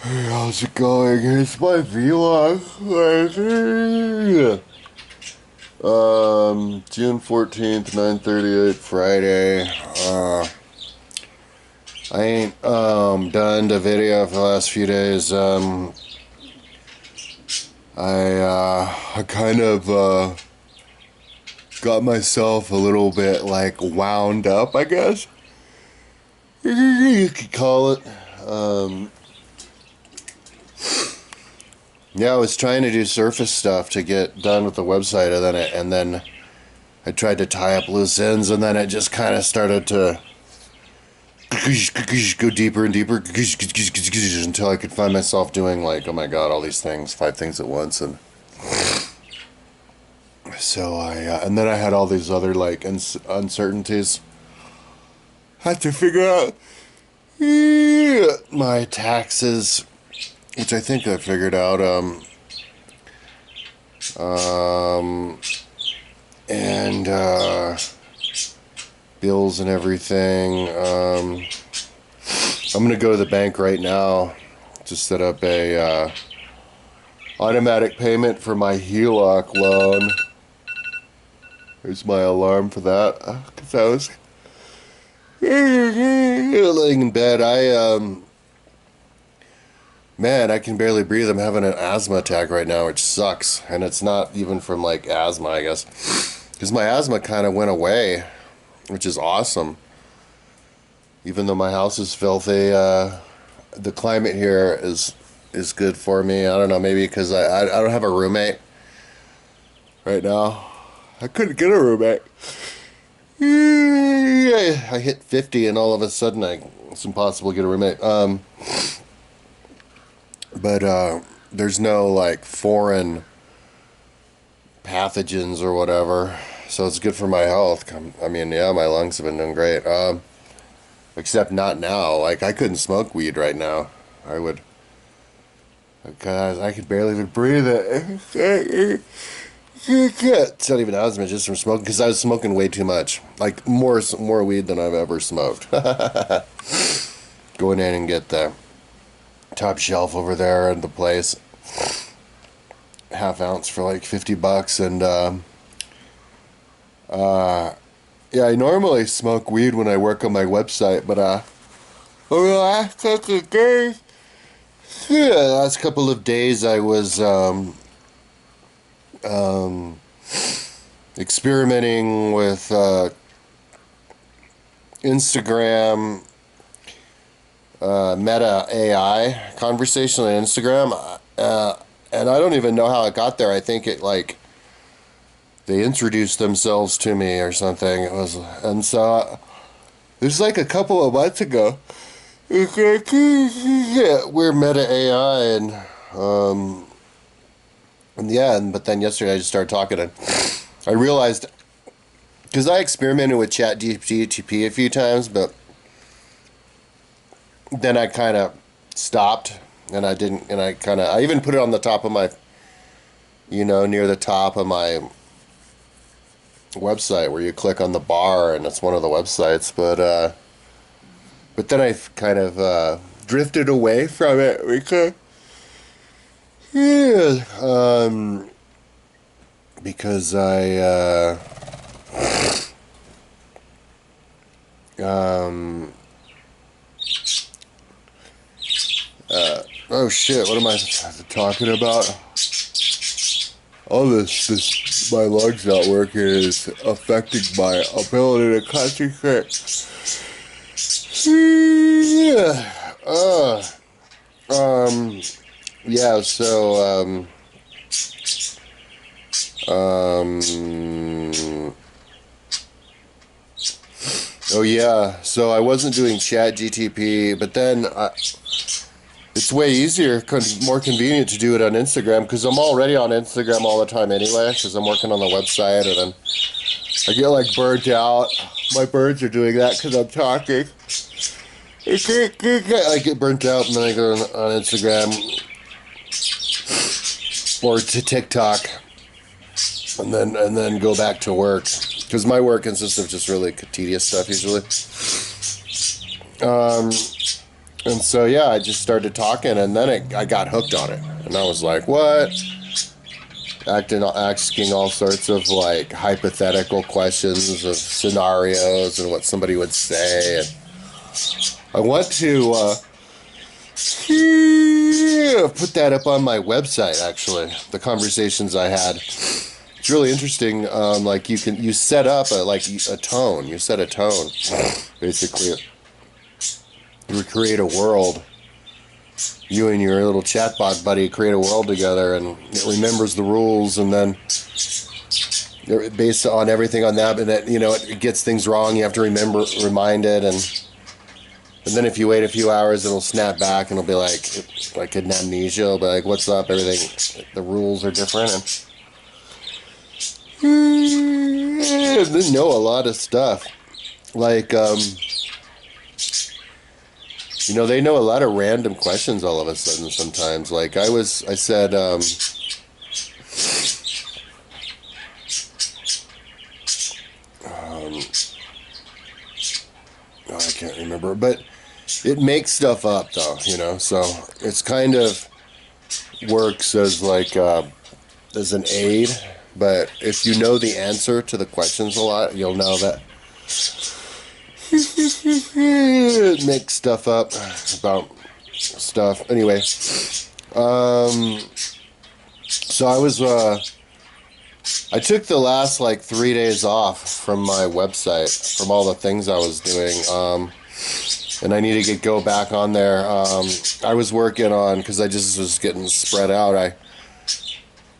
Hey, how's it going? It's my vlog. June 14th, 9:38, Friday. I ain't done the video for the last few days. I kind of got myself a little bit like wound up, I guess. You could call it. Yeah, I was trying to do surface stuff to get done with the website, and then I tried to tie up loose ends, and then it just kind of started to go deeper and deeper until I could find myself doing like, oh my god, all these things, 5 things at once, and so and then I had all these other like uncertainties. Had to figure out my taxes, which I think I figured out. And bills and everything. I'm gonna go to the bank right now to set up a automatic payment for my HELOC loan. There's my alarm for that, because I was laying in bed. Man, I can barely breathe. I'm having an asthma attack right now, which sucks. And it's not even from like asthma, I guess, because my asthma kind of went away, which is awesome. Even though my house is filthy, the climate here is good for me. I don't know, maybe because I don't have a roommate right now. I couldn't get a roommate. I hit 50 and all of a sudden it's impossible to get a roommate. But there's no like foreign pathogens or whatever, so it's good for my health. I mean, yeah, my lungs have been doing great. Except not now. Like, I couldn't smoke weed right now. I would, because I could barely even breathe it. It's not even asthma, just from smoking, because I was smoking way too much. Like, more weed than I've ever smoked. Going in and get the top shelf over there at the place, half ounce for like $50, and yeah, I normally smoke weed when I work on my website, but over the last couple of days, I was experimenting with Instagram, Meta AI conversation on Instagram, and I don't even know how it got there. I think it like they introduced themselves to me or something. It was, and so there's like a couple of months ago. It's like, yeah, we're Meta AI, and yeah, but then yesterday I just started talking, and I realized, because I experimented with chatgtp a few times, but then I kind of stopped, and I didn't, and I even put it on the top of my, near the top of my website where you click on the bar and it's one of the websites, but then I kind of drifted away from it because because I oh shit, what am I talking about? All this, my lungs not working is affecting my ability to concentrate. Yeah, so, oh yeah, so I wasn't doing chatgtp, but then it's way easier, more convenient to do it on Instagram, because I'm already on Instagram all the time anyway, because I'm working on the website, and then I get like burnt out. My birds are doing that because I'm talking. I get burnt out, and then I go on Instagram or to TikTok, and then go back to work, because my work consists of just really tedious stuff usually. And so, yeah, I just started talking, and then I got hooked on it. And I was like, what? Asking all sorts of, like, hypothetical questions of scenarios and what somebody would say. And I want to put that up on my website, actually, the conversations I had. It's really interesting. Like, you set up a tone. You set a tone, basically. You create a world. You and your little chatbot buddy create a world together, and it remembers the rules, and then based on everything on that, and that, it gets things wrong. You have to remind it, and then if you wait a few hours, it'll snap back, and it'll be like an amnesia. It'll be like, "What's up?" Everything, the rules are different, and they know a lot of stuff. Like, they know a lot of random questions all of a sudden sometimes. Like, I said, I can't remember, but it makes stuff up though, so it's kind of works as like, as an aid, but if you know the answer to the questions a lot, you'll know that it makes stuff up about stuff. Anyway, so I took the last 3 days off from my website, from all the things I was doing, and I need to go back on there. I was working on, because I just was getting spread out,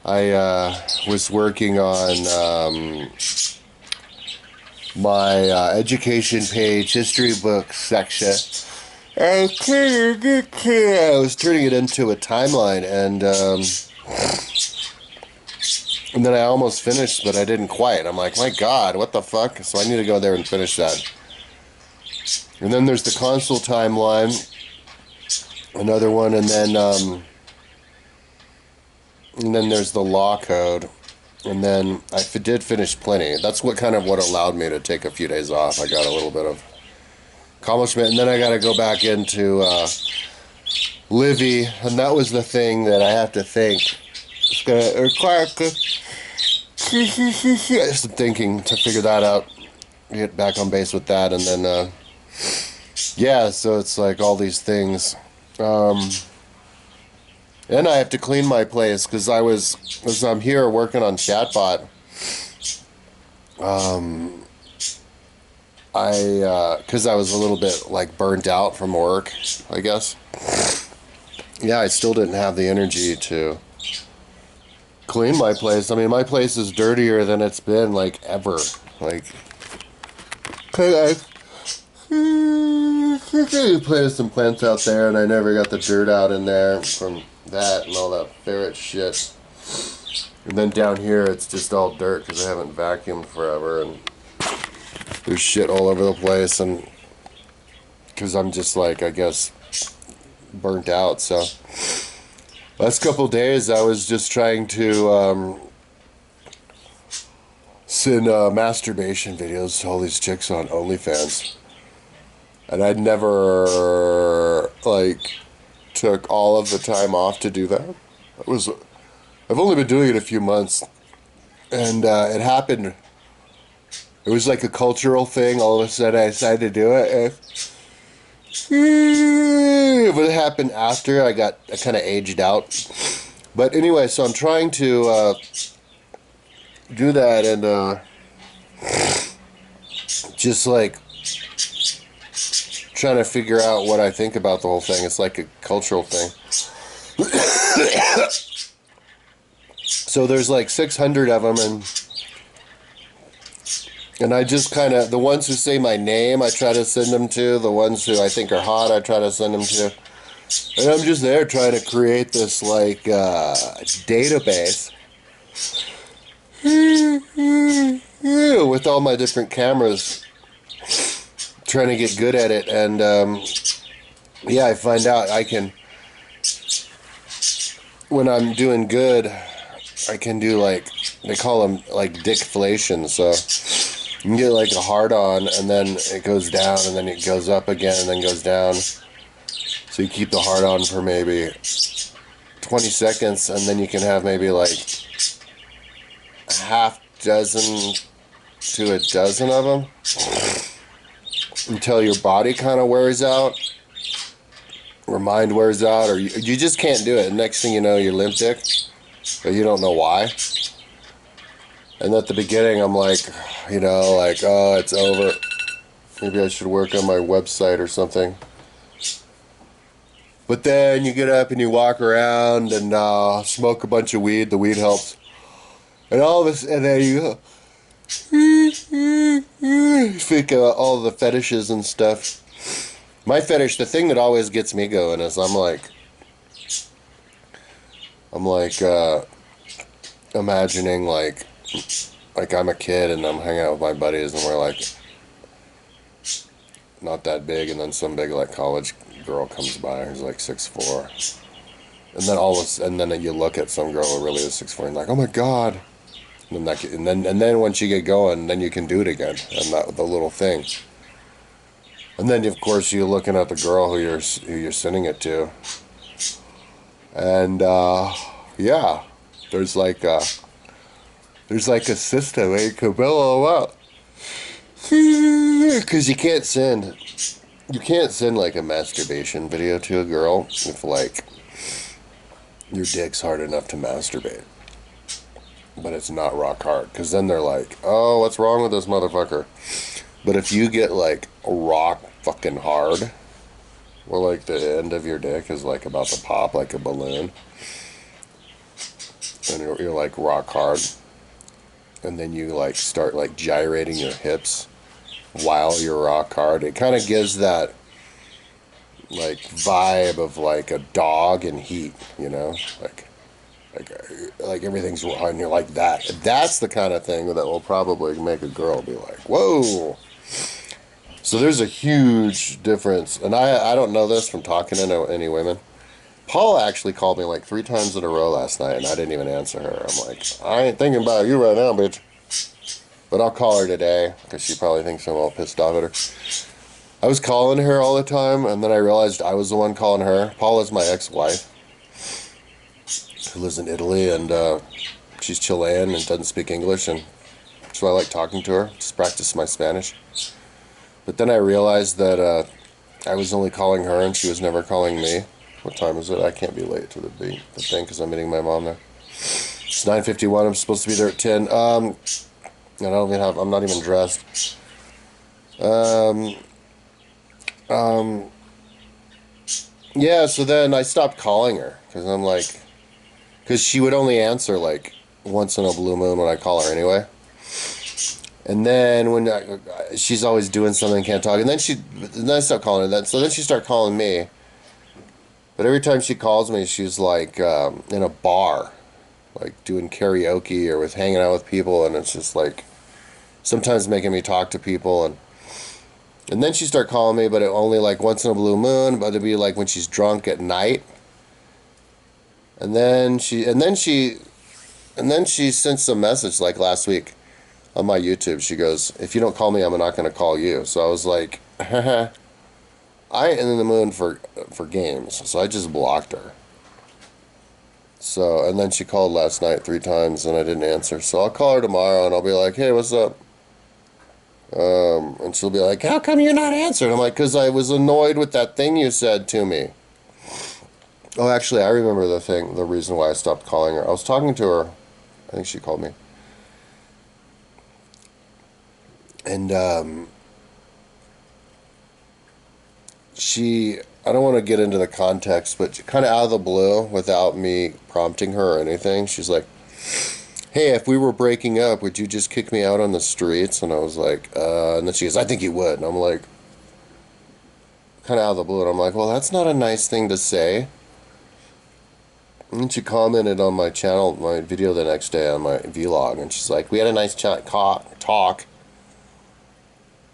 I was working on my education page, history book section. I was turning it into a timeline, and then I almost finished, but I didn't quite. I'm like, my God, what the fuck? So I need to go there and finish that. And then there's the console timeline, another one, and then there's the law code. And then I did finish plenty. That's what allowed me to take a few days off. I got a little bit of accomplishment, and then I got to go back into Livy, and that was the thing that I have to think. It's going to require some thinking to figure that out, get back on base with that, and then, yeah, so it's like all these things. And I have to clean my place, because as I'm here working on chatbot, because I was a little bit burnt out from work, I guess. Yeah, I still didn't have the energy to clean my place. I mean, my place is dirtier than it's been ever. I planted some plants out there, and I never got the dirt out in there from that and all that ferret shit. And then down here, it's just all dirt because I haven't vacuumed forever, and there's shit all over the place, and because I'm just I guess burnt out. So last couple days I was just trying to send masturbation videos to all these chicks on OnlyFans, and I'd never took all of the time off to do that. I've only been doing it a few months, and it happened. It was like a cultural thing. All of a sudden, I decided to do it. And it happened after I kind of aged out. But anyway, so I'm trying to do that, and just trying to figure out what I think about the whole thing. It's like a cultural thing. So there's 600 of them, and I just the ones who say my name, I try to send them to. The ones who I think are hot, I try to send them to. And I'm just there trying to create this database with all my different cameras, trying to get good at it. And yeah, I find out I can, when I'm doing good, I can do they call them dickflation. So you can get a hard on, and then it goes down, and then it goes up again, and then goes down. So you keep the heart on for maybe 20 seconds, and then you can have maybe like a half dozen to a dozen of them until your body kind of wears out, or mind wears out, or you just can't do it. And next thing you know, you're limp dick, but you don't know why. And at the beginning, I'm like, like, oh, it's over. Maybe I should work on my website or something. But then you get up and you walk around and smoke a bunch of weed. The weed helps. And all of this, and then you think about all the fetishes and stuff. My fetish, the thing that always gets me going is I'm like imagining like I'm a kid and I'm hanging out with my buddies and we're like not that big, and then some big like college girl comes by who's like 6'4", and then you look at some girl who really is 6'4", and like, oh my god, and then once you get going, then you can do it again, and that the little thing, and then of course you're looking at the girl who you're sending it to, and yeah, there's like a system where you can billow out. Because you can't send like a masturbation video to a girl if like your dick's hard enough to masturbate, but it's not rock hard, because then they're like, oh, what's wrong with this motherfucker? But if you get like rock fucking hard, where like the end of your dick is like about to pop like a balloon, and you're like rock hard, and then you like start like gyrating your hips while you're rock hard, it kind of gives that like vibe of like a dog in heat, like everything's raw and you're like that. That's the kind of thing that will probably make a girl be like, whoa. So there's a huge difference, and I don't know this from talking to any women. Paula actually called me like 3 times in a row last night, and I didn't even answer her. I'm like, I ain't thinking about you right now, bitch. But I'll call her today, because she probably thinks I'm all pissed off at her. I was calling her all the time, and then I realized I was the one calling her. Paula's my ex-wife, who lives in Italy, and she's Chilean and doesn't speak English, and so I like talking to her, just practice my Spanish. But then I realized that I was only calling her, and she was never calling me. What time is it? I can't be late to the thing, because I'm meeting my mom there. It's 9:51, I'm supposed to be there at 10. I'm not even dressed. Yeah, so then I stopped calling her, because she would only answer like once in a blue moon when I call her anyway. And then when she's always doing something, can't talk, and then I stopped calling her. So then she started calling me. But every time she calls me, she's like in a bar, like doing karaoke or hanging out with people, and it's just like sometimes making me talk to people, and then she started calling me, but it only like once in a blue moon, but it'd be like when she's drunk at night. And then she sent some message like last week on my YouTube. She goes, if you don't call me, I'm not going to call you. So I was like, I ain't in the mood for games. So I just blocked her. So, and then she called last night 3 times and I didn't answer. So I'll call her tomorrow and I'll be like, hey, what's up? And she'll be like, how come you're not answering? I'm like, because I was annoyed with that thing you said to me. Oh, actually, I remember the reason why I stopped calling her. I was talking to her. I think she called me. And I don't want to get into the context, but kind of out of the blue, without me prompting her or anything, she's like, hey, if we were breaking up, would you just kick me out on the streets? And I was like, and then she goes, I think you would. And I'm like, kind of out of the blue, and I'm like, well, that's not a nice thing to say. And then she commented on my channel, my video the next day on my vlog, and she's like, we had a nice talk.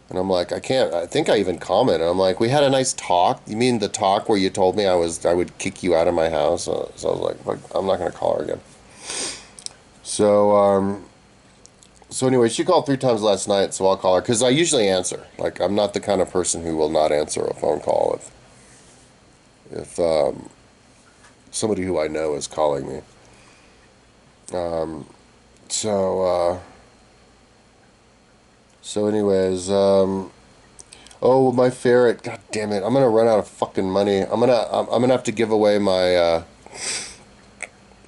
And I'm like, I think I even commented. I'm like, we had a nice talk? You mean the talk where you told me I would kick you out of my house? So I was like, I'm not going to call her again. So anyway, she called 3 times last night, so I'll call her, because I usually answer. Like, I'm not the kind of person who will not answer a phone call if somebody who I know is calling me. So anyways, oh, my ferret, god damn it, I'm gonna run out of fucking money. I'm gonna have to give away my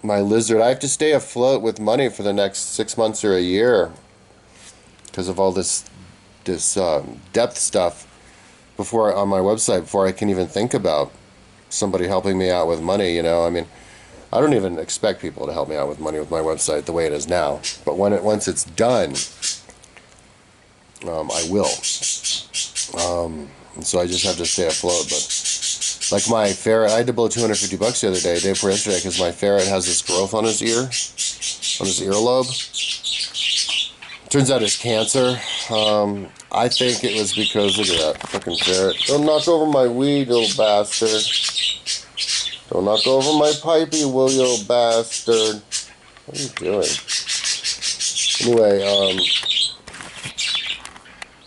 my lizard. I have to stay afloat with money for the next 6 months or a year because of all this depth stuff on my website before I can even think about somebody helping me out with money. You know, I mean, I don't even expect people to help me out with money with my website the way it is now. But once it's done, I will. And so I just have to stay afloat. But like my ferret, I had to blow $250 the other day before yesterday, because my ferret has this growth on his ear, on his earlobe. Turns out it's cancer. I think it was because, look at that fucking ferret. Don't knock over my weed, you little bastard. Don't knock over my pipey, will you, little bastard. What are you doing? Anyway,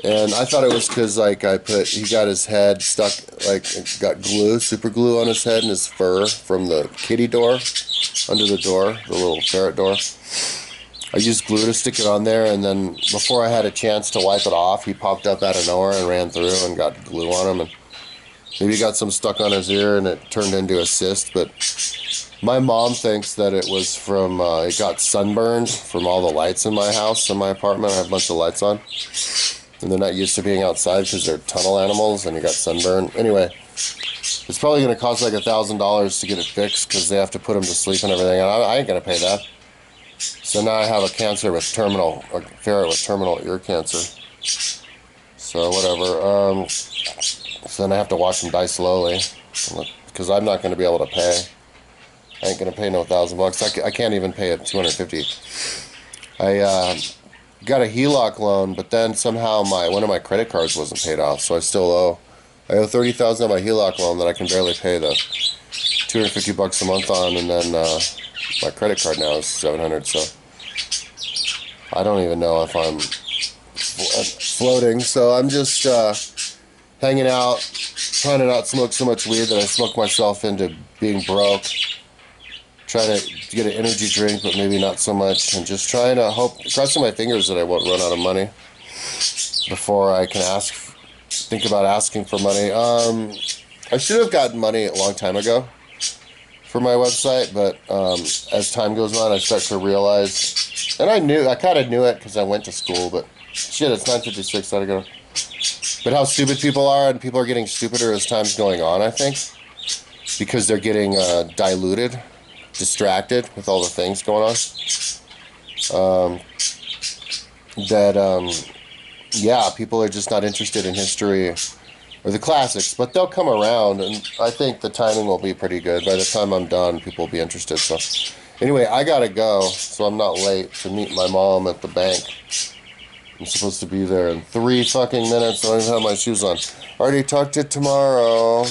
and I thought it was because, like, he got his head stuck, like, got glue, super glue on his head and his fur from the kitty door, under the door, the little ferret door. I used glue to stick it on there, and then before I had a chance to wipe it off, he popped up out of nowhere and ran through and got glue on him, and maybe he got some stuck on his ear and it turned into a cyst. But my mom thinks that it was from, it got sunburned from all the lights in my house, in my apartment. I have a bunch of lights on, and they're not used to being outside because they're tunnel animals, and you got sunburn. Anyway, it's probably going to cost like $1,000 to get it fixed because they have to put him to sleep and everything, and I ain't going to pay that. So now I have a ferret with terminal ear cancer. So whatever. So then I have to watch him die slowly, because I'm not going to be able to pay. I ain't going to pay no $1,000. I can't even pay it $250. I got a HELOC loan, but then somehow one of my credit cards wasn't paid off, so I still owe. I owe $30,000 on my HELOC loan that I can barely pay the $250 a month on, and then my credit card now is $700. So I don't even know if I'm floating. So I'm just hanging out, trying to not smoke so much weed that I smoke myself into being broke. Trying to get an energy drink, but maybe not so much, and just trying to crossing my fingers that I won't run out of money before I can think about asking for money. I should have gotten money a long time ago for my website, but as time goes on, I start to realize, and I kind of knew it because I went to school, but shit, it's 9:56, I gotta go. But how stupid people are, and people are getting stupider as time's going on, I think, because they're getting diluted, distracted with all the things going on. Yeah, people are just not interested in history or the classics, but they'll come around, and I think the timing will be pretty good. By the time I'm done, people will be interested. So anyway, I gotta go, so I'm not late to meet my mom at the bank. I'm supposed to be there in 3 fucking minutes. I don't even have my shoes on. Already talked to you tomorrow.